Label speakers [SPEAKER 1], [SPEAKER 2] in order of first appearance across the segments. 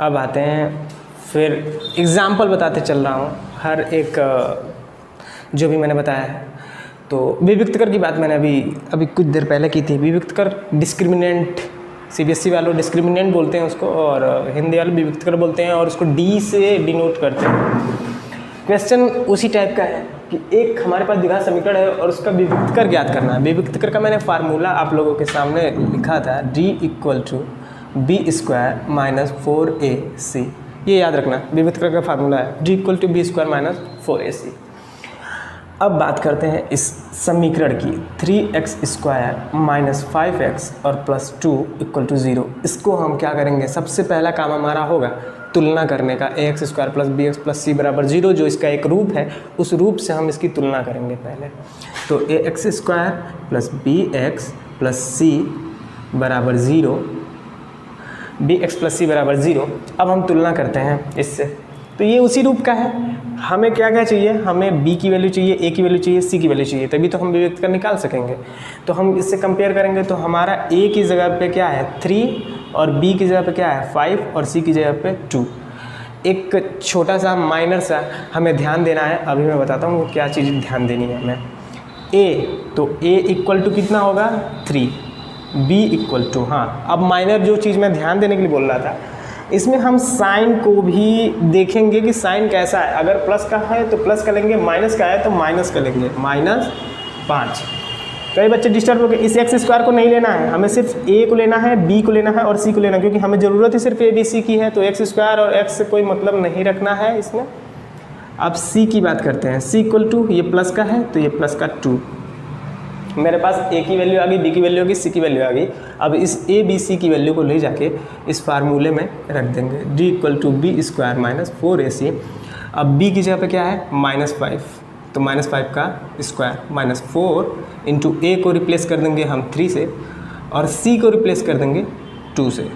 [SPEAKER 1] अब आते हैं, फिर एग्ज़ाम्पल बताते चल रहा हूँ हर एक जो भी मैंने बताया है। तो विविक्तकर की बात मैंने अभी कुछ देर पहले की थी। विविक्तकर डिस्क्रिमिनेंट, सीबीएसई वालों डिस्क्रिमिनेंट बोलते हैं उसको, और हिंदी वाले विविक्तकर बोलते हैं, और उसको डी से डिनोट करते हैं। क्वेश्चन उसी टाइप का है कि एक हमारे पास द्विघात समीकरण है और उसका विविक्तकर ज्ञात करना है। विविक्तकर का मैंने फार्मूला आप लोगों के सामने लिखा था, d = b² - 4ac। ये याद रखना, विविक्तकर का फार्मूला है d = b² - 4ac। अब बात करते हैं इस समीकरण की, 3x² - 5x और +2 = 0। इसको हम क्या करेंगे, सबसे पहला काम हमारा होगा तुलना करने का, ax² + bx + c = 0, जो इसका एक रूप है, उस रूप से हम इसकी तुलना करेंगे पहले। तो ax² + bx + c = 0, bx + c = 0। अब हम तुलना करते हैं इससे, तो ये उसी रूप का है। हमें क्या क्या चाहिए, हमें b की वैल्यू चाहिए, a की वैल्यू चाहिए, c की वैल्यू चाहिए, तभी तो हम विविक्तकर निकाल सकेंगे। तो हम इससे कंपेयर करेंगे, तो हमारा a की जगह पे क्या है 3, और b की जगह पे क्या है 5, और c की जगह पे 2। एक छोटा सा माइनर सा हमें ध्यान देना है, अभी मैं बताता हूँ क्या चीज़ ध्यान देनी है हमें। a, तो a = कितना होगा 3, b = हाँ, अब माइनर जो चीज़ मैं ध्यान देने के लिए बोल रहा था, इसमें हम साइन को भी देखेंगे कि साइन कैसा है। अगर प्लस का है तो प्लस का लेंगे, माइनस का है तो माइनस का लेंगे, -5। कई बच्चे डिस्टर्ब हो गए, इस x² को नहीं लेना है, हमें सिर्फ a को लेना है, b को लेना है और c को लेना है, क्योंकि हमें ज़रूरत ही सिर्फ a b c की है। तो x² और x से कोई मतलब नहीं रखना है इसमें। अब c की बात करते हैं, c = ये प्लस का है तो ये प्लस का 2, मेरे पास a की वैल्यू आ गई, b की वैल्यू आ गई, c की वैल्यू आ गई। अब इस a b c की वैल्यू को ले जाके इस फार्मूले में रख देंगे, d = b² - 4ac। अब b की जगह पे क्या है -5, तो -5 का स्क्वायर -4 इंटू a को रिप्लेस कर देंगे हम 3 से, और c को रिप्लेस कर देंगे 2 से।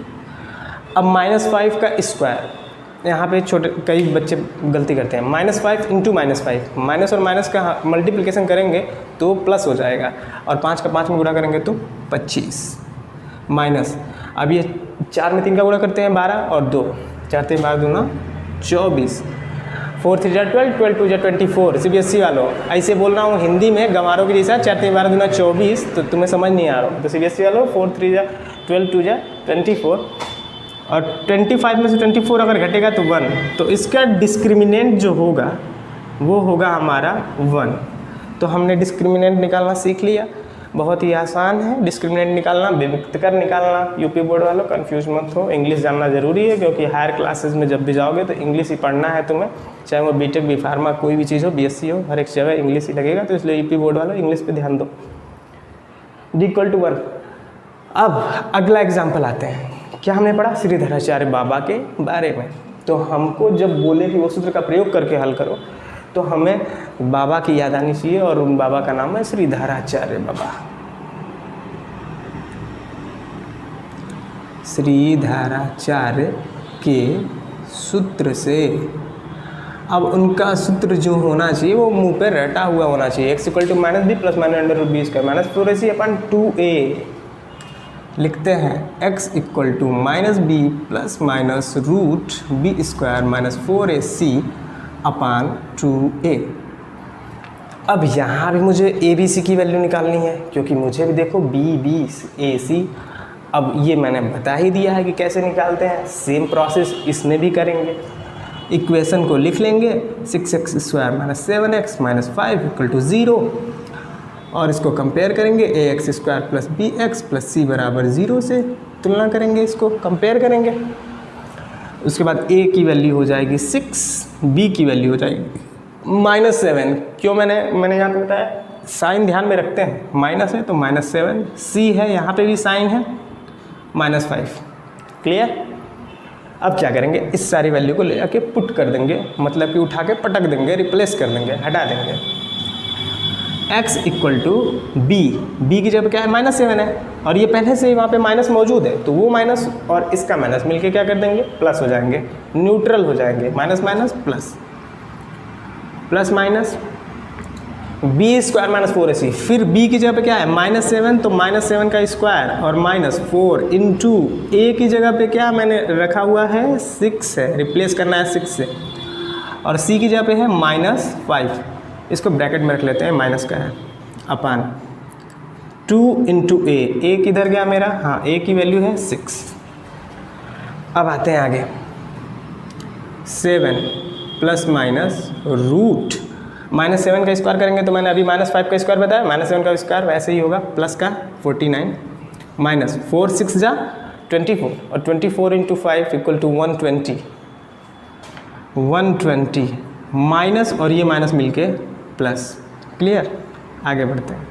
[SPEAKER 1] अब -5 का स्क्वायर, यहाँ पे छोटे कई बच्चे गलती करते हैं, -5 इंटू -5, माइनस और माइनस का मल्टीप्लिकेशन करेंगे तो प्लस हो जाएगा, और 5 का 5 में गुणा करेंगे तो 25 माइनस। अब ये 4 में 3 का गुणा करते हैं 12 और 2, 4 3 12 दूना 24, 4 3 = 12, 12 2 = 24। सीबीएसई वालों ऐसे बोल रहा हूँ हिंदी में गंवारों के जैसा, 4 3 12 दूना 24, तो तुम्हें समझ नहीं आ रहा। तो सीबीएसई वालों 4 3 = 12, 2 = 24, और 25 में से 24 अगर घटेगा तो 1, तो इसका डिस्क्रिमिनेंट जो होगा वो होगा हमारा 1। तो हमने डिस्क्रिमिनेंट निकालना सीख लिया, बहुत ही आसान है डिस्क्रिमिनेंट निकालना, विविक्तकर निकालना। यूपी बोर्ड वालों कंफ्यूज मत हो, इंग्लिश जानना ज़रूरी है, क्योंकि हायर क्लासेस में जब भी जाओगे तो इंग्लिश ही पढ़ना है तुम्हें, चाहे वो बीटेक बी फार्मा कोई भी चीज़ हो, बीएससी हो, हर एक जगह इंग्लिश ही लगेगा। तो इसलिए यूपी बोर्ड वालों इंग्लिश पे ध्यान दो। d = 1। अब अगला एग्जाम्पल आते हैं, क्या हमने पढ़ा श्रीधराचार्य बाबा के बारे में। तो हमको जब बोले कि वो सूत्र का प्रयोग करके हल करो, तो हमें बाबा की याद आनी चाहिए, और उन बाबा का नाम है श्रीधराचार्य बाबा। श्रीधराचार्य के सूत्र से, अब उनका सूत्र जो होना चाहिए वो मुंह पे रटा हुआ होना चाहिए, x = -b + -√b² - 4ac/2a। लिखते हैं x = -b + -√b² - 4ac/2a। अब यहाँ भी मुझे a b c की वैल्यू निकालनी है, क्योंकि मुझे भी देखो b b a c। अब ये मैंने बता ही दिया है कि कैसे निकालते हैं, सेम प्रोसेस इसमें भी करेंगे। इक्वेशन को लिख लेंगे, 6x² - 7x - 5 = 0, और इसको कंपेयर करेंगे ax² + bx + c = 0 से तुलना करेंगे, इसको कंपेयर करेंगे। उसके बाद a की वैल्यू हो जाएगी 6, b की वैल्यू हो जाएगी -7। क्यों मैंने यहाँ पे बताया, साइन ध्यान में रखते हैं, माइनस है तो -7, c है यहाँ पे भी साइन है -5। क्लियर। अब क्या करेंगे, इस सारी वैल्यू को ले आके पुट कर देंगे, मतलब कि उठा के पटक देंगे, रिप्लेस कर देंगे, हटा देंगे। x = b की जगह क्या है -7 है, और ये पहले से ही वहाँ पे माइनस मौजूद है, तो वो माइनस और इसका माइनस मिलके क्या कर देंगे, प्लस हो जाएंगे, न्यूट्रल हो जाएंगे, minus minus plus, plus minus B square minus 4ac, फिर b की जगह पे क्या है -7, तो -7 का स्क्वायर और -4 इंटू ए की जगह पे क्या मैंने रखा हुआ है 6 है, रिप्लेस करना है 6 से, और c की जगह पे है -5, इसको ब्रैकेट में रख लेते हैं, माइनस का है, अपान 2 इंटू ए किधर गया मेरा, हाँ a की वैल्यू है 6। अब आते हैं आगे, 7 प्लस माइनस रूट -7 का स्क्वायर करेंगे तो मैंने अभी -5 का स्क्वायर बताया, -7 का स्क्वायर वैसे ही होगा, प्लस का 49 माइनस 4 6 जा 24, और 24 इंटू 5 इक्वल टू 120 माइनस, और ये माइनस मिलके प्लस। क्लियर, आगे बढ़ते हैं,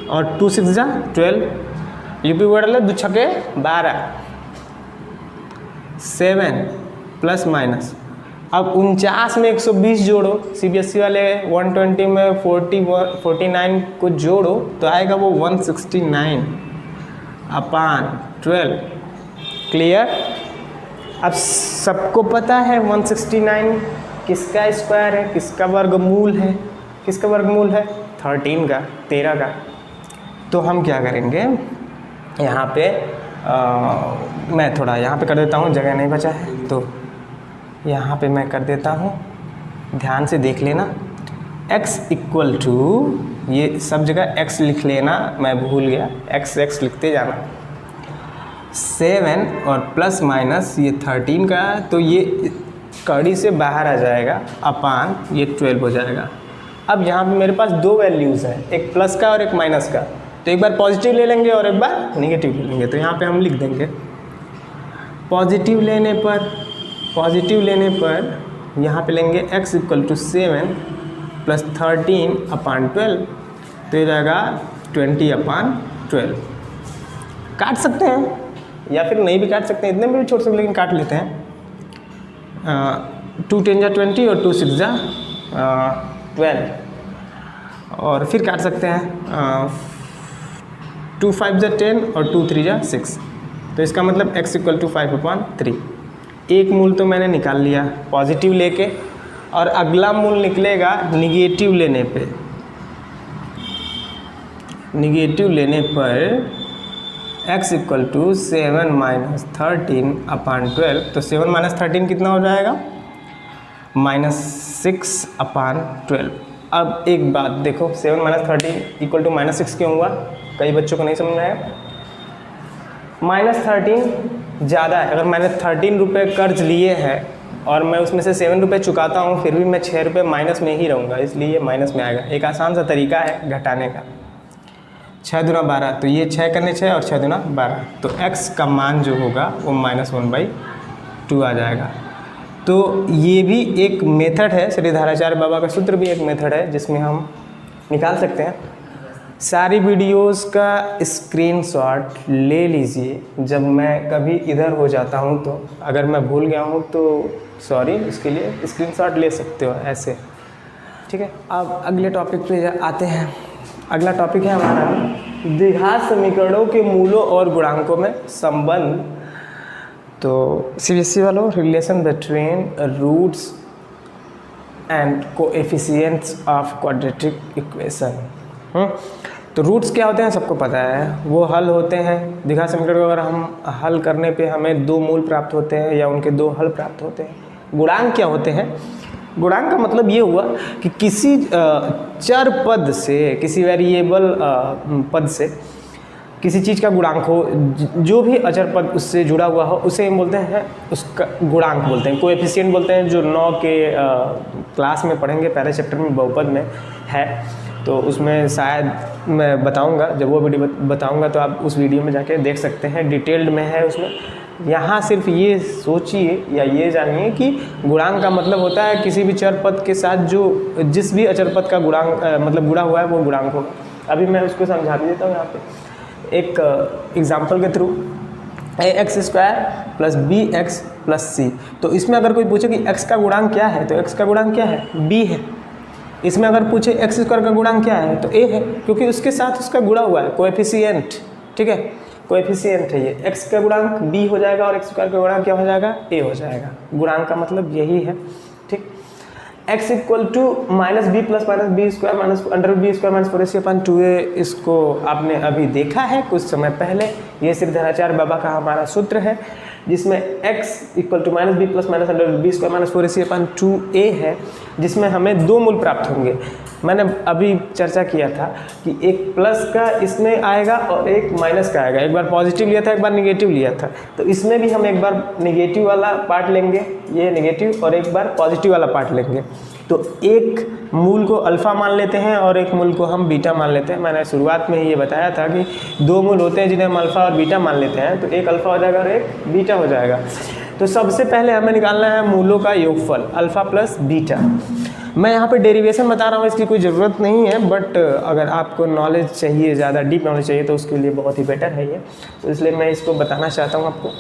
[SPEAKER 1] और 2 6 जा 12, यूपी बोर्ड 2 छके 12, 7 प्लस माइनस, अब 49 में 120 जोड़ो, सीबीएसई वाले 120 में 49 को जोड़ो तो आएगा वो 169 अपान 12। क्लियर, अब सबको पता है 169 किसका स्क्वायर है, किसका वर्गमूल है, किसका वर्गमूल है 13 का, 13 का। तो हम क्या करेंगे यहाँ पे मैं थोड़ा यहाँ पे कर देता हूँ, जगह नहीं बचा है तो यहाँ पे मैं कर देता हूँ, ध्यान से देख लेना, x इक्वल टू, ये सब जगह x लिख लेना, मैं भूल गया, x लिखते जाना, 7 और प्लस माइनस ये 13 का, तो ये कड़ी से बाहर आ जाएगा, अपान ये 12 हो जाएगा। अब यहाँ पे मेरे पास दो वैल्यूज़ हैं, एक प्लस का और एक माइनस का, तो एक बार पॉजिटिव ले लेंगे और एक बार नेगेटिव ले लेंगे। तो यहाँ पे हम लिख देंगे पॉजिटिव लेने पर यहाँ पे लेंगे x इक्वल टू 7 प्लस 13 अपान 12, तो ये जाएगा 20 अपान 12। काट सकते हैं या फिर नहीं भी काट सकते हैं, इतने में भी छोड़ सकते, लेकिन काट लेते हैं। 2 10 जा 20 और 2 6 जा 12, और फिर काट सकते हैं 2 5 जा 10 और 2 3 जा 6, तो इसका मतलब x इक्वल टू 5 अपान 3। एक मूल तो मैंने निकाल लिया पॉजिटिव लेके, और अगला मूल निकलेगा निगेटिव लेने पे। निगेटिव लेने पर x इक्वल टू 7 माइनस 13 अपान 12, तो 7 माइनस 13 कितना हो जाएगा -6 अपान 12। अब एक बात देखो, 7 माइनस 13 इक्वल टू -6 क्यों हुआ, कई बच्चों को नहीं समझ में आया। -13 ज़्यादा है, अगर मैंने 13 रुपये कर्ज लिए हैं और मैं उसमें से 7 रुपये चुकाता हूँ, फिर भी मैं 6 रुपये माइनस में ही रहूँगा, इसलिए माइनस में आएगा। एक आसान सा तरीका है घटाने का, 6 दूना 12, तो ये 6 करने 6 और 6 दूना 12, तो x का मान जो होगा वो -1/2 आ जाएगा। तो ये भी एक मेथड है, श्री धाराचार्य बाबा का सूत्र भी एक मेथड है जिसमें हम निकाल सकते हैं। सारी वीडियोस का स्क्रीनशॉट ले लीजिए, जब मैं कभी इधर हो जाता हूँ तो अगर मैं भूल गया हूँ तो सॉरी, इसके लिए स्क्रीनशॉट ले सकते हो ऐसे, ठीक है। अब अगले टॉपिक पे आते हैं। अगला टॉपिक है हमारा द्विघात समीकरणों के मूलों और गुणांकों में संबंध। तो सीबीएसई वालों, relation between roots and coefficients of quadratic equation. तो रूट्स क्या होते हैं सबको पता है, वो हल होते हैं। द्विघात समीकरण को अगर हम हल करने पे हमें 2 मूल प्राप्त होते हैं या उनके 2 हल प्राप्त होते हैं। गुणांक क्या होते हैं, गुणांक का मतलब ये हुआ कि किसी चर पद से, किसी वेरिएबल पद से किसी चीज़ का गुणांक हो, जो भी अचर पद उससे जुड़ा हुआ हो, उसे हम बोलते हैं, उसका गुणांक बोलते हैं, कोएफिशिएंट बोलते हैं। जो 9 के क्लास में पढ़ेंगे, पहले चैप्टर में बहुपद में है, तो उसमें शायद मैं बताऊंगा, जब वो वीडियो बताऊंगा तो आप उस वीडियो में जाके देख सकते हैं, डिटेल्ड में है उसमें। यहाँ सिर्फ ये सोचिए या ये जानिए कि गुणांक का मतलब होता है किसी भी चर पद के साथ जो जिस भी अचर पद का गुणांक मतलब जुड़ा हुआ है वो गुणांक होगा। अभी मैं उसको समझा भी देता हूँ यहाँ पे एक एग्जाम्पल के through. ax² plus bx plus c, तो इसमें अगर कोई पूछे कि x का गुणांक क्या है, तो x का गुणांक क्या है, b है। इसमें अगर पूछे x² का गुणांक क्या है, तो a है, क्योंकि उसके साथ उसका जुड़ा हुआ है कोएफिशिएंट, ठीक है, कोएफिशिएंट है ये। x का गुणांक b हो जाएगा और x² का गुणांक क्या हो जाएगा, a हो जाएगा। गुणांक का मतलब यही है, ठीक। x equal to minus B plus minus B square minus under B square minus 4ac upon 2a, इसको आपने अभी देखा है कुछ समय पहले। ये सिद्धाचार्य बाबा का हमारा सूत्र है जिसमें x equal to minus B plus minus under B square minus 4ac upon 2a है, जिसमें हमें दो मूल प्राप्त होंगे। मैंने अभी चर्चा किया था कि एक प्लस का इसमें आएगा और एक माइनस का आएगा, एक बार पॉजिटिव लिया था एक बार निगेटिव लिया था, तो इसमें भी हम एक बार निगेटिव वाला पार्ट लेंगे, ये निगेटिव, और एक बार पॉजिटिव वाला पार्ट लेंगे। तो एक मूल को अल्फ़ा मान लेते हैं और एक मूल को हम बीटा मान लेते हैं। मैंने शुरुआत में ही ये बताया था कि दो मूल होते हैं जिन्हें हम अल्फ़ा और बीटा मान लेते हैं, तो एक अल्फ़ा हो जाएगा और एक बीटा हो जाएगा। तो सबसे पहले हमें निकालना है मूलों का योगफल अल्फ़ा प्लस बीटा। मैं यहाँ पे डेरिवेशन बता रहा हूँ, इसकी कोई ज़रूरत नहीं है, बट अगर आपको नॉलेज चाहिए, ज़्यादा डीप नॉलेज चाहिए, तो उसके लिए बहुत ही बेटर है ये, तो इसलिए मैं इसको बताना चाहता हूँ आपको।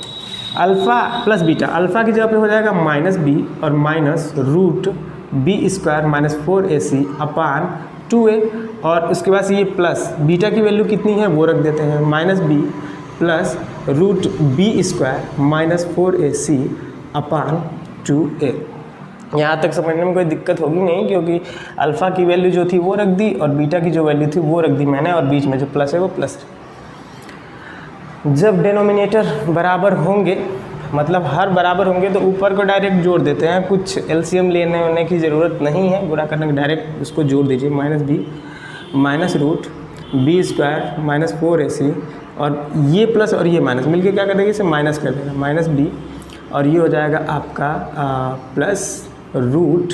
[SPEAKER 1] अल्फ़ा प्लस बीटा, अल्फ़ा की जगह पे हो जाएगा माइनस बी और minus root B square minus 4ac upon 2a, और उसके बाद ये प्लस बीटा की वैल्यू कितनी है वो रख देते हैं, minus B plus root B square minus 4ac upon 2a। यहाँ तक समझने में कोई दिक्कत होगी नहीं, क्योंकि अल्फ़ा की वैल्यू जो थी वो रख दी और बीटा की जो वैल्यू थी वो रख दी मैंने, और बीच में जो प्लस है वो प्लस है। जब डिनोमिनेटर बराबर होंगे, मतलब हर बराबर होंगे, तो ऊपर को डायरेक्ट जोड़ देते हैं, कुछ एलसीएम लेने होने की ज़रूरत नहीं है, गुणा करने के डायरेक्ट उसको जोड़ दीजिए। Minus B minus root B square minus 4ac, और ये प्लस और ये माइनस मिलके क्या कर देगा, इसे माइनस कर देगा, माइनस बी, और ये हो जाएगा आपका plus root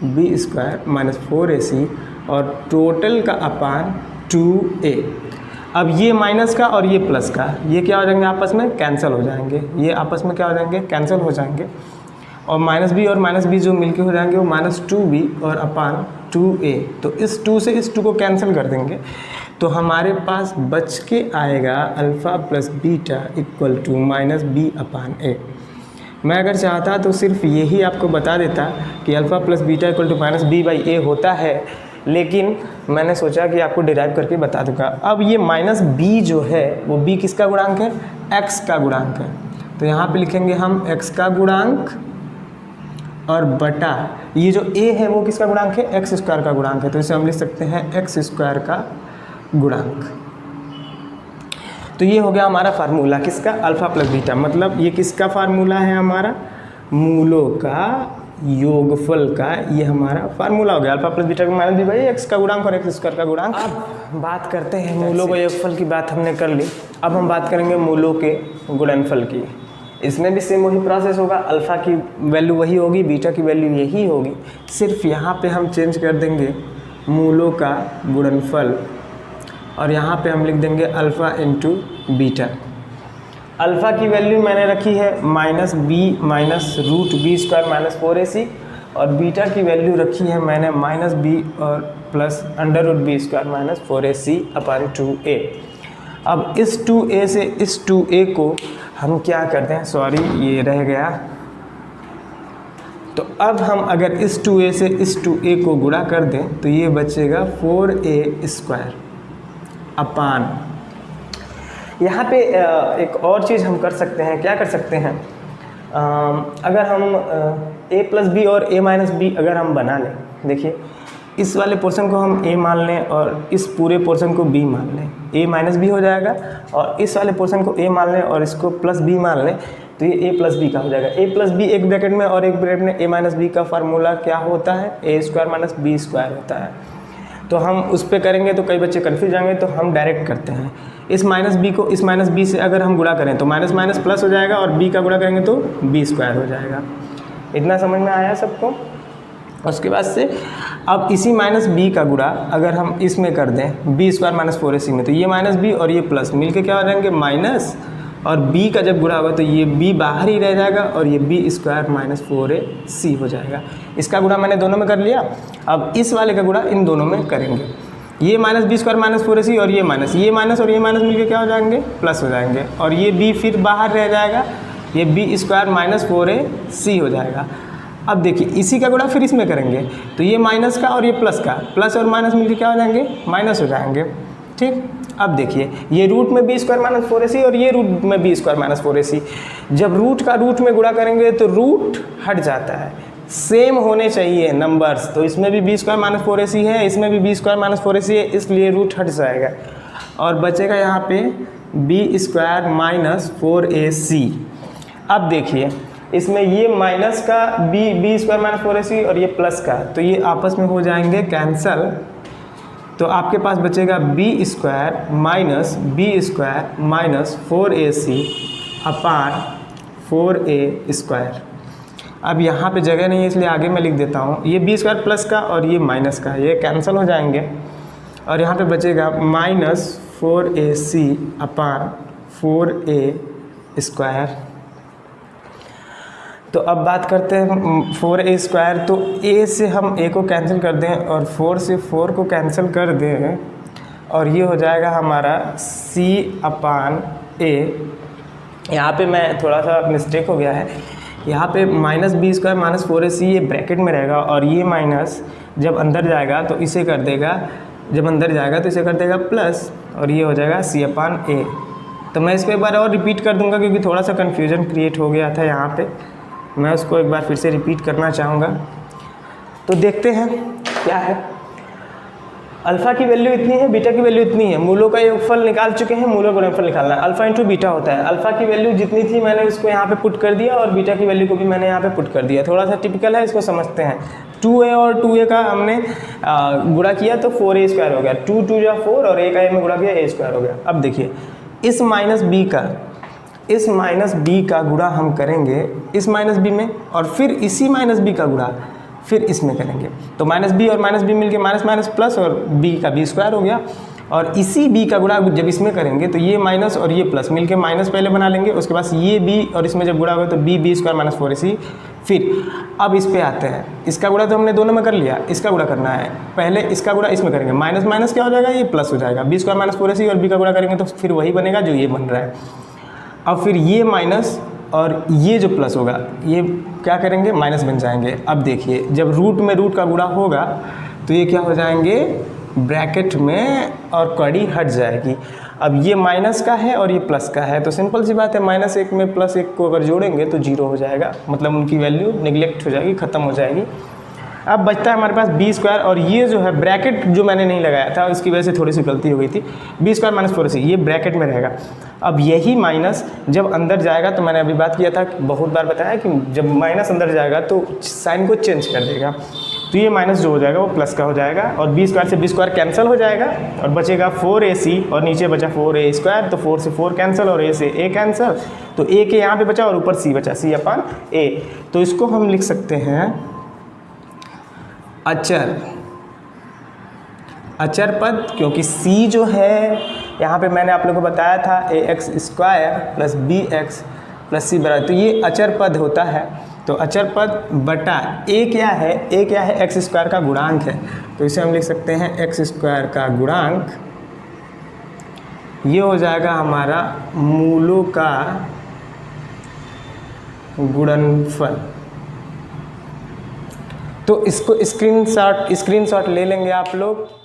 [SPEAKER 1] B square minus 4ac, और टोटल का अपान 2a। अब ये माइनस का और ये प्लस का ये क्या हो जाएंगे, आपस में कैंसिल हो जाएंगे, ये आपस में क्या हो जाएंगे, कैंसिल हो जाएंगे, और माइनस बी और माइनस बी जो मिलके हो जाएंगे वो माइनस 2b और अपान 2a। तो इस 2 से इस 2 को कैंसिल कर देंगे, तो हमारे पास बच के आएगा alpha plus beta equal to minus b upon a. मैं अगर चाहता तो सिर्फ यही आपको बता देता कि alpha plus beta equal to minus b by a होता है, लेकिन मैंने सोचा कि आपको डिराइव करके बता दूंगा। अब ये माइनस बी जो है वो बी किसका गुणांक है, एक्स का गुणांक है, तो यहाँ पे लिखेंगे हम एक्स का गुणांक, और बटा ये जो ए है वो किसका गुणांक है, एक्स स्क्वायर का गुणांक है, तो इसे हम लिख सकते हैं एक्स स्क्वायर का गुणांक। तो ये हो गया हमारा फार्मूला किसका, अल्फ़ा प्लस बीटा, मतलब ये किसका फार्मूला है, हमारा मूलों का योगफल का ये हमारा फार्मूला हो गया, अल्फ़ा प्लस बीटा का माइनस बी बाई एक्स का गुणांक और एक्स स्क्वायर का गुणांक। अब बात करते हैं मूलों के योगफल की, बात हमने कर ली, अब हम बात करेंगे मूलों के गुणनफल की। इसमें भी सेम वही प्रोसेस होगा, अल्फ़ा की वैल्यू वही होगी, बीटा की वैल्यू यही होगी, सिर्फ यहाँ पे हम चेंज कर देंगे मूलों का गुणनफल, और यहाँ पे हम लिख देंगे अल्फ़ा इंटू बीटा। अल्फ़ा की वैल्यू मैंने रखी है minus B minus root B square minus 4ac, और बीटा की वैल्यू रखी है मैंने माइनस बी और plus under root B square minus 4ac upon 2a। अब इस 2a से इस 2a को हम क्या करते हैं, सॉरी ये रह गया, तो अब हम अगर इस 2a से इस 2a को गुणा कर दें तो ये बचेगा 4a स्क्वायर अपान। यहाँ पे एक और चीज़ हम कर सकते हैं, क्या कर सकते हैं, अगर हम a प्लस बी और a माइनस बी अगर हम बना लें, देखिए इस वाले पोर्शन को हम a मान लें और इस पूरे पोर्शन को b मान लें, a माइनस बी हो जाएगा, और इस वाले पोर्शन को a मान लें और इसको प्लस b मान लें, तो ये a प्लस बी का हो जाएगा। a प्लस बी एक ब्रैकेट में और एक ब्रैकेट में a माइनस बी का फार्मूला क्या होता है, a square minus B square होता है। तो हम उस पर करेंगे तो कई बच्चे कन्फ्यूज जाएंगे, तो हम डायरेक्ट करते हैं, इस माइनस बी को इस माइनस बी से अगर हम गुणा करें तो माइनस माइनस प्लस हो जाएगा, और b का गुणा करेंगे तो b स्क्वायर हो जाएगा। इतना समझ में आया सबको। उसके बाद से अब इसी माइनस बी का गुणा अगर हम इसमें कर दें बी स्क्वायर माइनस 4ac में, तो ये माइनस बी और ये प्लस मिलके क्या हो जाएंगे माइनस, और b का जब गुणा होगा तो ये b बाहर ही रह जाएगा और ये b स्क्वायर माइनस 4ac हो जाएगा। इसका गुणा मैंने दोनों में कर लिया, अब इस वाले का गुणा इन दोनों में करेंगे, ये minus B square minus 4ac और ये माइनस और ये माइनस मिलके क्या हो जाएंगे, प्लस हो जाएंगे, और ये b फिर बाहर रह जाएगा, ये b स्क्वायर माइनस 4ac हो जाएगा। अब देखिए इसी का गुणा फिर इसमें करेंगे, तो ये माइनस का और ये प्लस का, प्लस और माइनस मिलके क्या हो जाएंगे, माइनस हो जाएंगे। ठीक, अब देखिए ये रूट में बी स्क्वायर माइनस 4ac और ये रूट में बी स्क्वायर माइनस 4ac, जब रूट का रूट में गुणा करेंगे तो रूट हट जाता है, सेम होने चाहिए नंबर्स। तो इसमें भी बी स्क्वायर माइनस 4ac है, इसमें भी बी स्क्वायर माइनस 4ac है, इसलिए रूट हट जाएगा और बचेगा यहाँ पे बी स्क्वायर माइनस 4ac। अब देखिए इसमें ये माइनस का बी स्क्वायर माइनस 4ac और ये प्लस का, तो ये आपस में हो जाएंगे कैंसल। तो आपके पास बचेगा B square minus B square minus 4ac upon 4a square. अब यहाँ पे जगह नहीं है इसलिए आगे मैं लिख देता हूँ, ये बी स्क्वायर प्लस का और ये माइनस का, ये कैंसिल हो जाएंगे और यहाँ पे बचेगा minus 4ac upon 4a square. तो अब बात करते हैं 4a स्क्वायर। तो a से हम a को कैंसिल कर दें और 4 से 4 को कैंसिल कर दें और ये हो जाएगा हमारा c अपान a। यहाँ पे मैं थोड़ा सा मिस्टेक हो गया है, यहाँ पे minus B square minus 4ac ये ब्रैकेट में रहेगा और ये माइनस जब अंदर जाएगा तो इसे कर देगा, जब अंदर जाएगा तो इसे कर देगा प्लस और ये हो जाएगा c अपान a। तो मैं इसको एक बार और रिपीट कर दूंगा क्योंकि थोड़ा सा कन्फ्यूजन क्रिएट हो गया था यहाँ पे, मैं उसको एक बार फिर से रिपीट करना चाहूँगा। तो देखते हैं क्या है। अल्फ़ा की वैल्यू इतनी है, बीटा की वैल्यू इतनी है, मूलों का योगफल निकाल चुके हैं, मूलों का योगफल निकालना है। अल्फ़ा इंटू बीटा होता है, अल्फ़ा की वैल्यू जितनी थी मैंने उसको यहाँ पे पुट कर दिया और बीटा की वैल्यू को भी मैंने यहाँ पे पुट कर दिया। थोड़ा सा टिपिकल है, इसको समझते हैं। 2a और 2a का हमने गुणा किया तो 4a स्क्वायर हो गया, 2 2 जा 4 और a का a में गुणा किया a स्क्वायर हो गया। अब देखिए इस माइनस b का गुणा हम करेंगे इस माइनस b में और फिर इसी माइनस b का गुणा फिर इसमें करेंगे। तो माइनस b और माइनस b मिलके माइनस माइनस प्लस और b का b स्क्वायर हो गया और इसी b का गुणा जब इसमें करेंगे तो ये माइनस और ये प्लस मिलके माइनस पहले बना लेंगे, उसके बाद ये b और इसमें जब गुणा होगा तो b स्क्वायर माइनस 4ac। फिर अब इस पे आते हैं, इसका गुणा तो हमने दोनों में कर लिया, इसका गुणा करना है। पहले इसका गुणा इसमें करेंगे, माइनस माइनस क्या हो जाएगा, ये प्लस हो जाएगा, b स्क्वायर माइनस 4ac और b का गुणा करेंगे तो फिर वही बनेगा जो ये बन रहा है। अब फिर ये माइनस और ये जो प्लस होगा ये क्या करेंगे, माइनस बन जाएंगे। अब देखिए जब रूट में रूट का गुणा होगा तो ये क्या हो जाएंगे ब्रैकेट में और कड़ी हट जाएगी। अब ये माइनस का है और ये प्लस का है तो सिंपल सी बात है, माइनस 1 में प्लस 1 को अगर जोड़ेंगे तो 0 हो जाएगा, मतलब उनकी वैल्यू निगलेक्ट हो जाएगी, ख़त्म हो जाएगी। अब बचता है हमारे पास बी स्क्वायर और ये जो है ब्रैकेट जो मैंने नहीं लगाया था उसकी वजह से थोड़ी सी गलती हो गई थी, बी स्क्वायर माइनस 4ac ये ब्रैकेट में रहेगा। अब यही माइनस जब अंदर जाएगा तो मैंने अभी बात किया था, बहुत बार बताया कि जब माइनस अंदर जाएगा तो साइन को चेंज कर देगा, तो ये माइनस जो हो जाएगा वो प्लस का हो जाएगा और बी स्क्वायर से बी स्क्वायर कैंसिल हो जाएगा और बचेगा 4ac और नीचे बचा 4a स्क्वायर, तो 4 से 4 कैंसिल और a से a कैंसिल, तो a के यहाँ पे बचा और ऊपर c बचा, c अपान a। तो इसको हम लिख सकते हैं अचर पद, क्योंकि c जो है यहाँ पे मैंने आप लोगों को बताया था ax square plus bx plus c बराबर, तो ये अचर पद होता है। तो अचर पद बटा a क्या है x स्क्वायर का गुणांक है, तो इसे हम लिख सकते हैं x स्क्वायर का गुणांक, ये हो जाएगा हमारा मूलों का गुणनफल। तो इसको स्क्रीनशॉट ले लेंगे आप लोग।